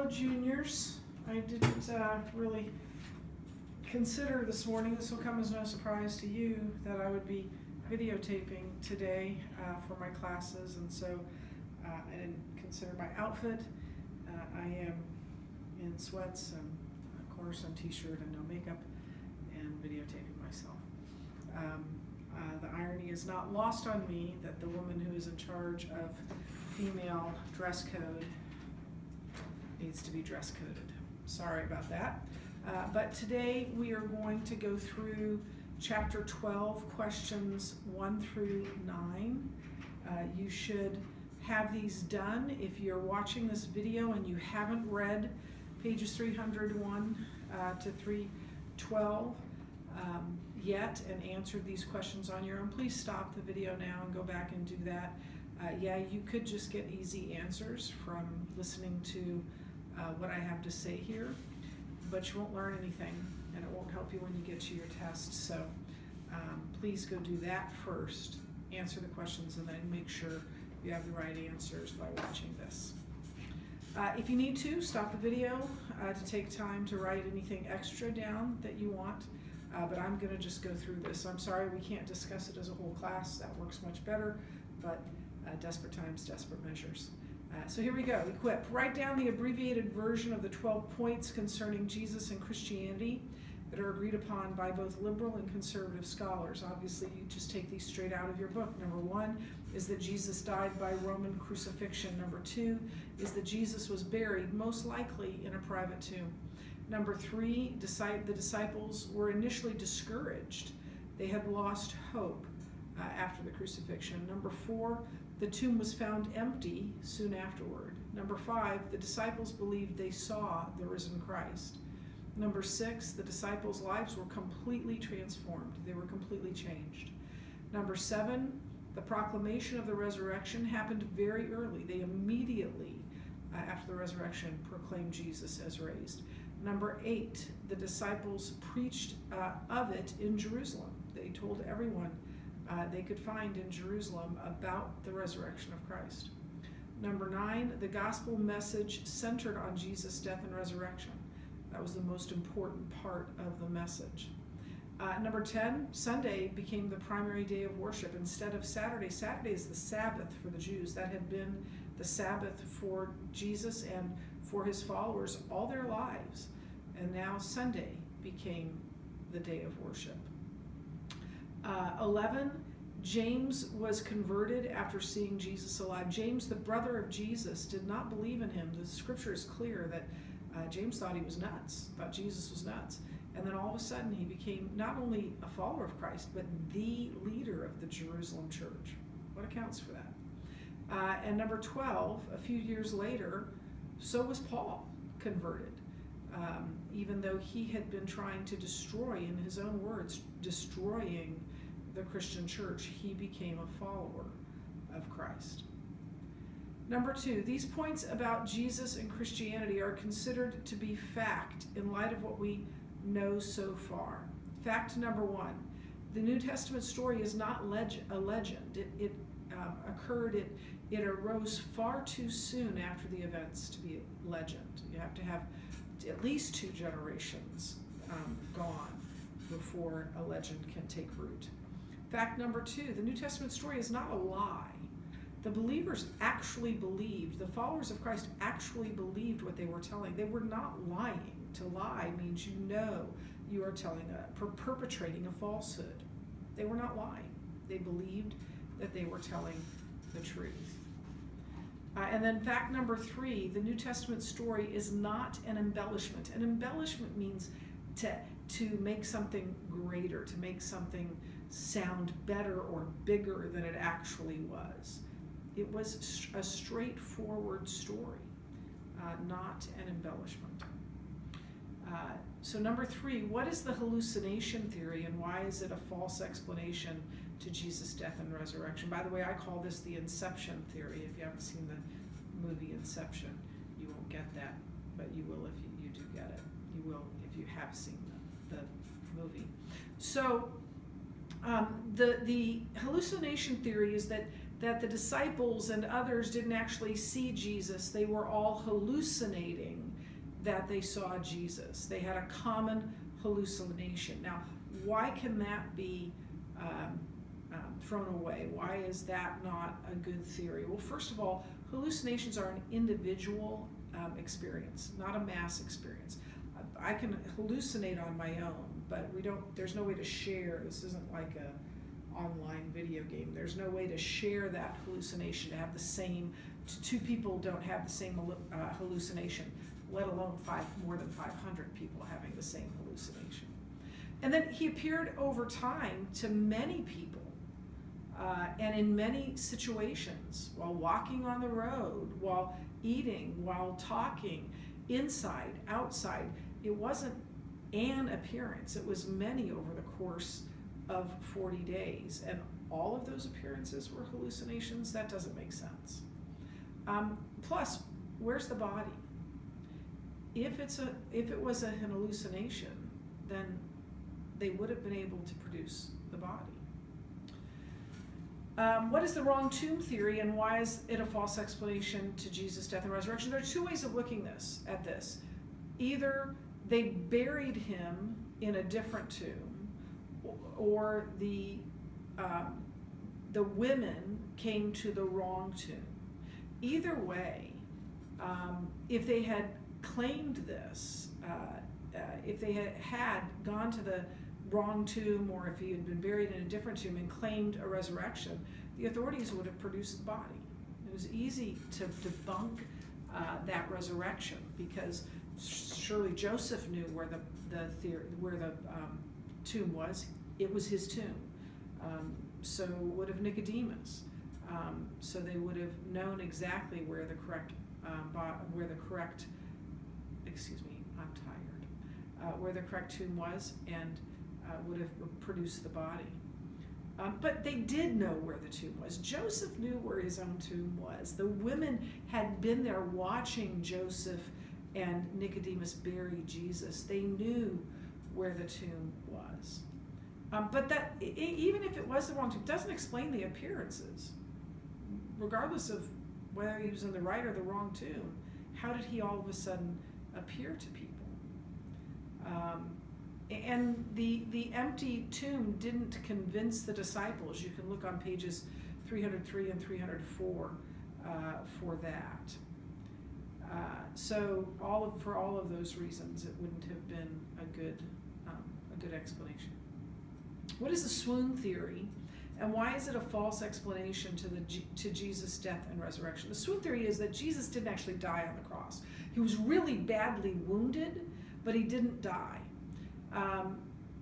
juniors. I didn't really consider this morning, this will come as no surprise to you, that I would be videotaping today for my classes, and so I didn't consider my outfit. I am in sweats and of course a t-shirt and no makeup and videotaping myself. The irony is not lost on me that the woman who is in charge of female dress code needs to be dress coded. Sorry about that. But today we are going to go through chapter 12, questions 1 through 9. You should have these done. If you're watching this video and you haven't read pages 301 to 312 yet and answered these questions on your own, please stop the video now and go back and do that. Yeah, you could just get easy answers from listening to what I have to say here, but you won't learn anything and it won't help you when you get to your test. So please go do that first, answer the questions, and then make sure you have the right answers by watching this. If you need to, stop the video to take time to write anything extra down that you want, but I'm going to just go through this. I'm sorry we can't discuss it as a whole class. That works much better, but desperate times, desperate measures. So here we go. Equip. Write down the abbreviated version of the 12 points concerning Jesus and Christianity that are agreed upon by both liberal and conservative scholars. Obviously, you just take these straight out of your book. Number 1 is that Jesus died by Roman crucifixion. Number 2 is that Jesus was buried, most likely in a private tomb. Number 3, the disciples were initially discouraged. They had lost hope after the crucifixion. Number 4, the tomb was found empty soon afterward. Number 5, the disciples believed they saw the risen Christ. Number 6, the disciples' lives were completely transformed. They were completely changed. Number 7, the proclamation of the resurrection happened very early. They immediately, after the resurrection, proclaimed Jesus as raised. Number 8, the disciples preached of it in Jerusalem. They told everyone they could find in Jerusalem about the resurrection of Christ. Number 9, the gospel message centered on Jesus' death and resurrection. That was the most important part of the message. Number 10, Sunday became the primary day of worship instead of Saturday. Saturday is the Sabbath for the Jews. That had been the Sabbath for Jesus and for his followers all their lives. And now Sunday became the day of worship. 11, James was converted after seeing Jesus alive. James, the brother of Jesus, did not believe in him. The scripture is clear that James thought he was nuts, thought Jesus was nuts. And then all of a sudden he became not only a follower of Christ, but the leader of the Jerusalem church. What accounts for that? And number 12, a few years later, so was Paul converted. Even though he had been trying to destroy, in his own words, destroying the Christian church, he became a follower of Christ. Number 2, these points about Jesus and Christianity are considered to be fact in light of what we know so far. Fact number 1, the New Testament story is not a legend. It occurred, it arose far too soon after the events to be a legend. You have to have at least 2 generations gone before a legend can take root. Fact number 2, the New Testament story is not a lie. The believers actually believed, the followers of Christ actually believed what they were telling. They were not lying. To lie means you are perpetrating a falsehood. They were not lying. They believed that they were telling the truth. And then fact number 3, the New Testament story is not an embellishment. An embellishment means to make something greater, to make something sound better or bigger than it actually was. It was a straightforward story, not an embellishment. So number 3, what is the hallucination theory and why is it a false explanation to Jesus' death and resurrection? By the way, I call this the Inception theory. If you haven't seen the movie Inception, you won't get that, but you will if you do get it. You will if you have seen the movie. So the hallucination theory is that the disciples and others didn't actually see Jesus. They were all hallucinating that they saw Jesus. They had a common hallucination. Now, why can that be thrown away? Why is that not a good theory? Well, first of all, hallucinations are an individual experience, not a mass experience. I can hallucinate on my own, but there's no way to share. This isn't like a online video game. There's no way to share that hallucination, to have the same, two people don't have the same hallucination, let alone more than 500 people having the same hallucination. And then he appeared over time to many people, and in many situations, while walking on the road, while eating, while talking, inside, outside. It wasn't an appearance, it was many over the course of 40 days. And all of those appearances were hallucinations? That doesn't make sense. Plus, where's the body? If it was an hallucination, then they would have been able to produce the body. What is the wrong tomb theory, and why is it a false explanation to Jesus' death and resurrection? There are two ways of looking at this. Either they buried him in a different tomb, or the women came to the wrong tomb. Either way, if they had claimed this, if they had gone to the wrong tomb, or if he had been buried in a different tomb and claimed a resurrection, the authorities would have produced the body. It was easy to debunk that resurrection, because surely Joseph knew where the tomb was. It was his tomb. So would have Nicodemus. So they would have known exactly where the correct tomb was, and would have produced the body. But they did know where the tomb was. Joseph knew where his own tomb was. The women had been there watching Joseph and Nicodemus bury Jesus. They knew where the tomb was. But that, even if it was the wrong tomb, doesn't explain the appearances. Regardless of whether he was in the right or the wrong tomb, how did he all of a sudden appear to people? And the empty tomb didn't convince the disciples. You can look on pages 303 and 304 for that. So for all of those reasons, it wouldn't have been a good explanation. What is the swoon theory, and why is it a false explanation to Jesus' death and resurrection? The swoon theory is that Jesus didn't actually die on the cross. He was really badly wounded, but he didn't die.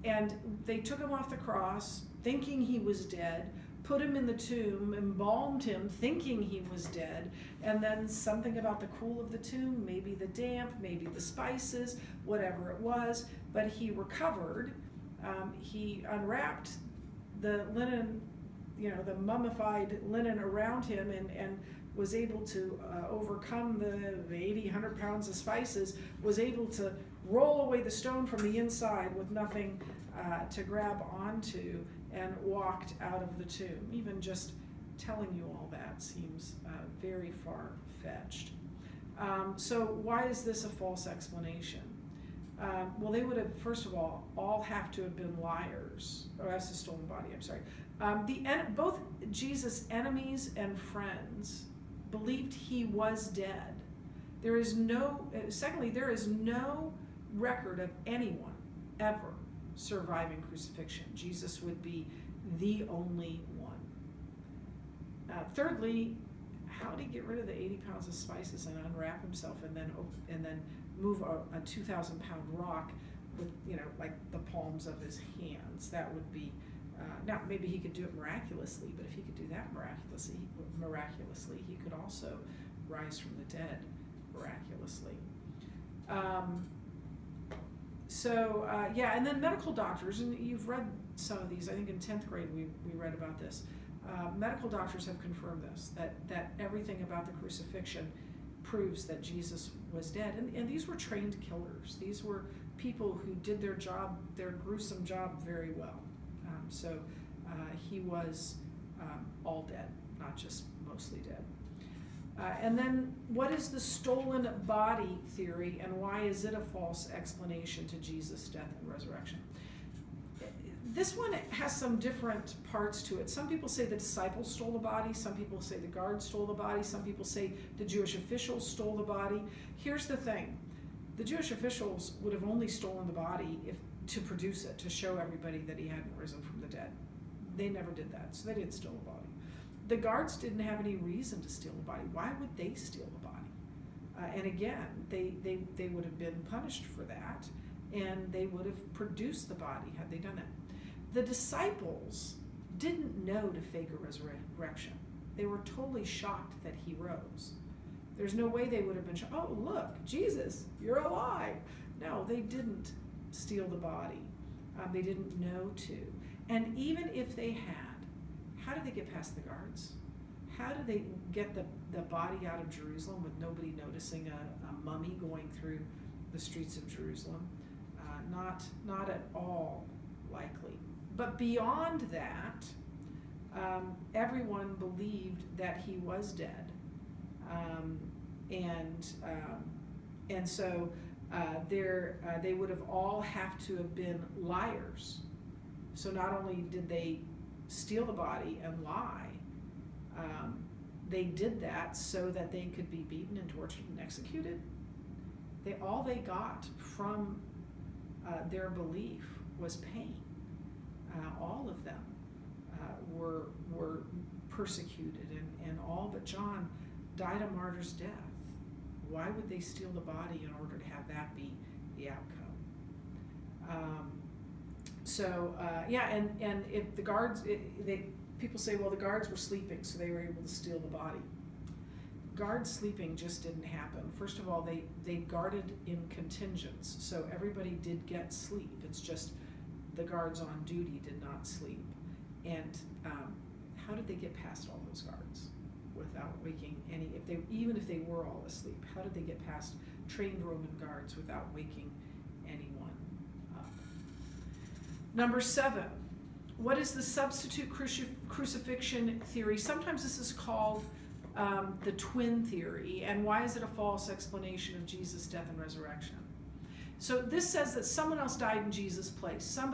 And they took him off the cross, thinking he was dead, put him in the tomb, embalmed him, thinking he was dead, and then something about the cool of the tomb, maybe the damp, maybe the spices, whatever it was, but he recovered. He unwrapped the linen, the mummified linen around him, and was able to overcome the 80, 100 pounds of spices, was able to roll away the stone from the inside with nothing to grab onto, and walked out of the tomb. Even just telling you all that seems very far-fetched. So why is this a false explanation? Well, they would have, first of all have to have been liars. Oh, that's the stolen body, I'm sorry. Both Jesus' enemies and friends believed he was dead. Secondly, there is no record of anyone ever surviving crucifixion. Jesus would be the only one. Thirdly, how did he get rid of the 80 pounds of spices and unwrap himself and then move a 2,000-pound rock with, like the palms of his hands? That would be, now maybe he could do it miraculously, but if he could do that miraculously, he could also rise from the dead miraculously. And then medical doctors, and you've read some of these, I think in 10th grade we read about this. Medical doctors have confirmed this, that everything about the crucifixion proves that Jesus was dead. And these were trained killers. These were people who did their job, their gruesome job, very well. He was all dead, not just mostly dead. And then, what is the stolen body theory, and why is it a false explanation to Jesus' death and resurrection? This one has some different parts to it. Some people say the disciples stole the body. Some people say the guards stole the body. Some people say the Jewish officials stole the body. Here's the thing. The Jewish officials would have only stolen the body to produce it, to show everybody that he hadn't risen from the dead. They never did that, so they didn't steal the body. The guards didn't have any reason to steal the body. Why would they steal the body? And again, they would have been punished for that, and they would have produced the body had they done it. The disciples didn't know to fake a resurrection. They were totally shocked that he rose. There's no way they would have been shocked. Oh, look, Jesus, you're alive. No, they didn't steal the body. They didn't know to. And even if they had, how did they get past the guards? How did they get the body out of Jerusalem with nobody noticing a mummy going through the streets of Jerusalem? Not at all likely. But beyond that, everyone believed that he was dead. And so they would have all have to have been liars. So not only did they steal the body and lie, they did that so that they could be beaten and tortured and executed. All they got from their belief was pain. All of them were persecuted, and all but John died a martyr's death. Why would they steal the body in order to have that be the outcome? And if the guards, people say, well, the guards were sleeping, so they were able to steal the body. Guards sleeping just didn't happen. First of all, they guarded in contingents, so everybody did get sleep. It's just the guards on duty did not sleep. And how did they get past all those guards without waking any? Even if they were all asleep, how did they get past trained Roman guards without waking anyone up? Number 7, what is the substitute crucifixion theory? Sometimes this is called the twin theory, and why is it a false explanation of Jesus' death and resurrection? So this says that someone else died in Jesus' place. Some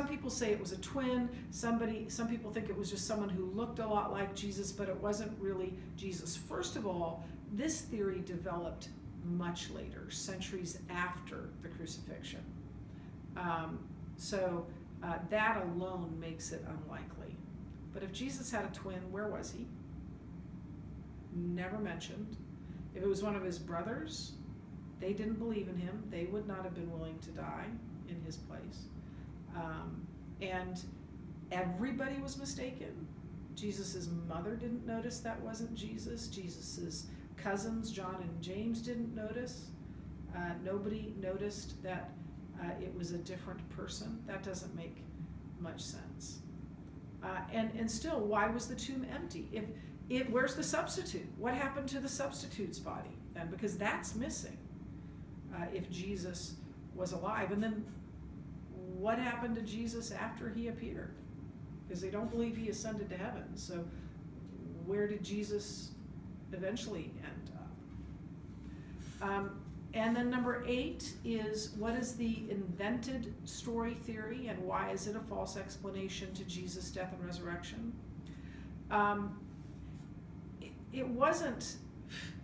people say it was a twin. Some people think it was just someone who looked a lot like Jesus, but it wasn't really Jesus. First of all, this theory developed much later, centuries after the crucifixion. That alone makes it unlikely. But if Jesus had a twin, where was he? Never mentioned. If it was one of his brothers, they didn't believe in him. They would not have been willing to die in his place. And everybody was mistaken. Jesus' mother didn't notice that wasn't Jesus. Jesus' cousins, John and James, didn't notice. Nobody noticed that it was a different person. That doesn't make much sense. And still, why was the tomb empty? Where's the substitute? What happened to the substitute's body then? Because that's missing. If Jesus was alive. And then what happened to Jesus after he appeared? Because they don't believe he ascended to heaven. So where did Jesus eventually end up? And then number 8 is, what is the invented story theory, and why is it a false explanation to Jesus' death and resurrection? It wasn't.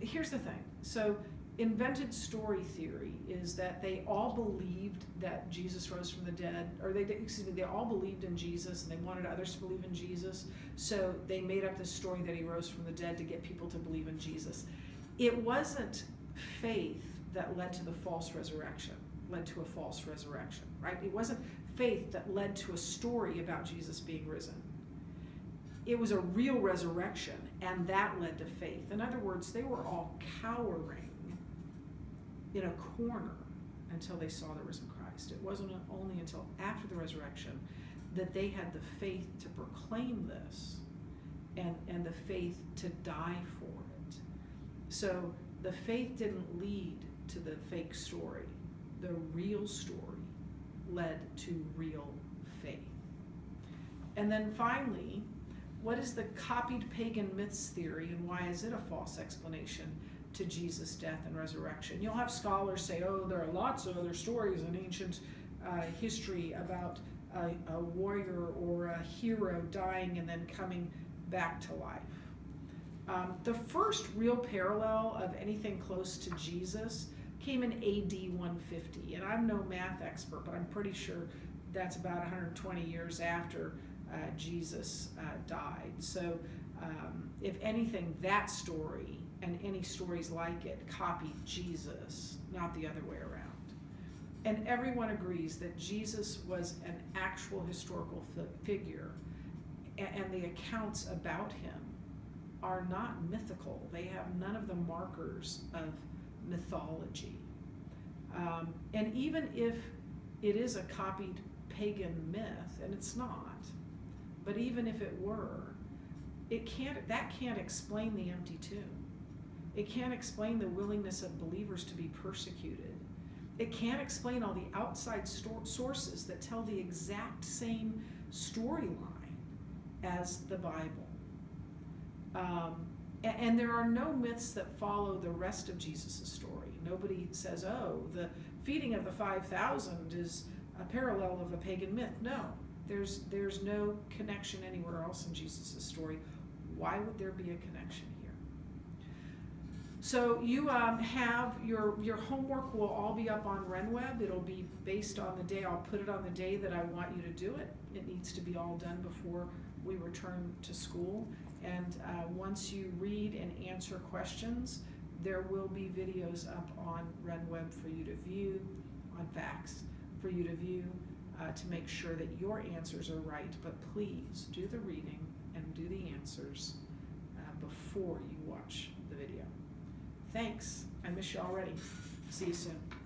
Here's the thing. So invented story theory is that they all believed that Jesus rose from the dead, or they all believed in Jesus, and they wanted others to believe in Jesus, so they made up this story that he rose from the dead to get people to believe in Jesus. It wasn't faith that led to a false resurrection, right? It wasn't faith that led to a story about Jesus being risen. It was a real resurrection, and that led to faith. In other words, they were all cowering in a corner until they saw the risen Christ. It wasn't only until after the resurrection that they had the faith to proclaim this and the faith to die for it. So the faith didn't lead to the fake story. The real story led to real faith. And then finally, What is the copied pagan myths theory, and why is it a false explanation to Jesus' death and resurrection? You'll have scholars say, oh, there are lots of other stories in ancient history about a warrior or a hero dying and then coming back to life. The first real parallel of anything close to Jesus came in AD 150, and I'm no math expert, but I'm pretty sure that's about 120 years after Jesus died. So if anything, that story and any stories like it copied Jesus, not the other way around. And everyone agrees that Jesus was an actual historical figure, and the accounts about him are not mythical. They have none of the markers of mythology. And even if it is a copied pagan myth, and it's not, but even if it were, that can't explain the empty tomb. It can't explain the willingness of believers to be persecuted. It can't explain all the outside sources that tell the exact same storyline as the Bible. And there are no myths that follow the rest of Jesus' story. Nobody says, oh, the feeding of the 5,000 is a parallel of a pagan myth. No, there's no connection anywhere else in Jesus' story. Why would there be a connection here? So you have your homework will all be up on RenWeb. It'll be based on the day. I'll put it on the day that I want you to do it. It needs to be all done before we return to school. And once you read and answer questions, there will be videos up on RenWeb for you to view, on Facts, for you to view, to make sure that your answers are right. But please do the reading and do the answers before you watch the video. Thanks. I miss you already. See you soon.